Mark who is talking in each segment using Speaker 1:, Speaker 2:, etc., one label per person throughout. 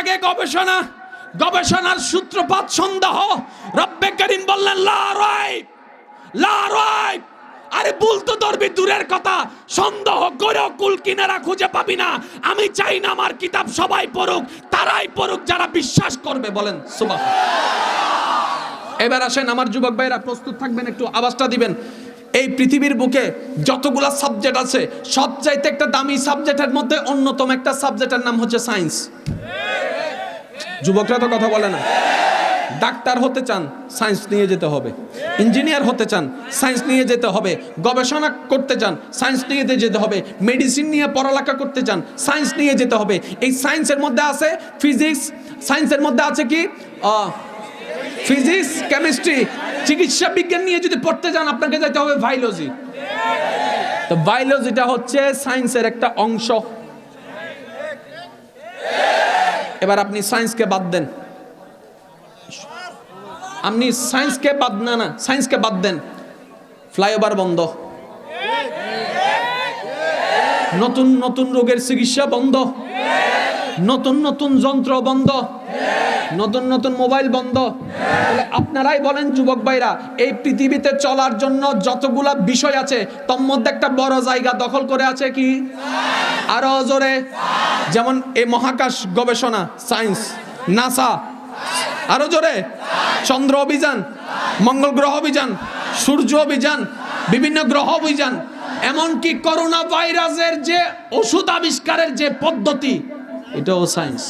Speaker 1: আগে গবেষণা, গবেষণার সূত্রপাত সন্দেহ। রব্বে করিম বললেন লা রাইব, লা রাইব। আরে ভুল তো ধরবি দূরের কথা, সন্দেহ করেও কুল কিনারা খুঁজে পাবি না। আমি চাই না আমার কিতাব সবাই পড়ুক, তারাই পড়ুক যারা বিশ্বাস করবে। বলেন সুবহানাল্লাহ। এবার আসেন আমার যুবক ভাইরা, প্রস্তুত থাকবেন, একটু আওয়াজটা দিবেন। এই পৃথিবীর বুকে যতগুলা সাবজেক্ট আছে, সবচাইতে একটা দামি সাবজেক্টের মধ্যে অন্যতম একটা সাবজেক্টের নাম হচ্ছে সায়েন্স। যুবকরা তো কথা বলে না। ডাক্তার হতে চান, সায়েন্স নিয়ে যেতে হবে। ইঞ্জিনিয়ার হতে চান, সায়েন্স নিয়ে যেতে হবে। গবেষণা করতে চান, সায়েন্স নিয়ে যেতে হবে। মেডিসিন নিয়ে পড়ালেখা করতে চান, সায়েন্স নিয়ে যেতে হবে। এই সায়েন্সের মধ্যে আছে ফিজিক্স, সায়েন্সের মধ্যে আছে কি ফিজিক্স, কেমিস্ট্রি। চিকিৎসা বিজ্ঞান নিয়ে যদি পড়তে চান, আপনাকে যেতে হবে বায়োলজি। তো বায়োলজিটা হচ্ছে সায়েন্সের একটা অংশ। এবার আপনি সায়েন্সকে বাদ দেন, আপনি সায়েন্সকে বাদ না সায়েন্সকে বাদ দেন, ফ্লাইওভার বন্ধ, নতুন নতুন রোগের চিকিৎসা বন্ধ, নতুন নতুন যন্ত্র বন্ধ, নতুন নতুন মোবাইল বন্ধ। তাহলে আপনারাই বলেন যুবক ভাইরা, এই পৃথিবীতে চলার জন্য যতগুলা বিষয় আছে, তার মধ্যে একটা বড় জায়গা দখল করে আছে কি? আরো জোরে। যেমন এই মহাকাশ গবেষণা, সায়েন্স, নাসা। আরো জোরে। চন্দ্র অভিযান, মঙ্গল গ্রহ অভিযান, সূর্য অভিযান, বিভিন্ন গ্রহ অভিযান, এমনকি করোনা ভাইরাসের যে ওষুধ আবিষ্কারের যে পদ্ধতি, এটাও সায়েন্স।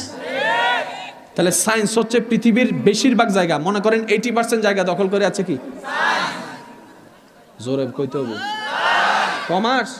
Speaker 1: তাহলে সায়েন্স হচ্ছে পৃথিবীর বেশিরভাগ জায়গা, মনে করেন 80% জায়গা দখল করে আছে কি? জোরে কইতে হবে। কমার্স,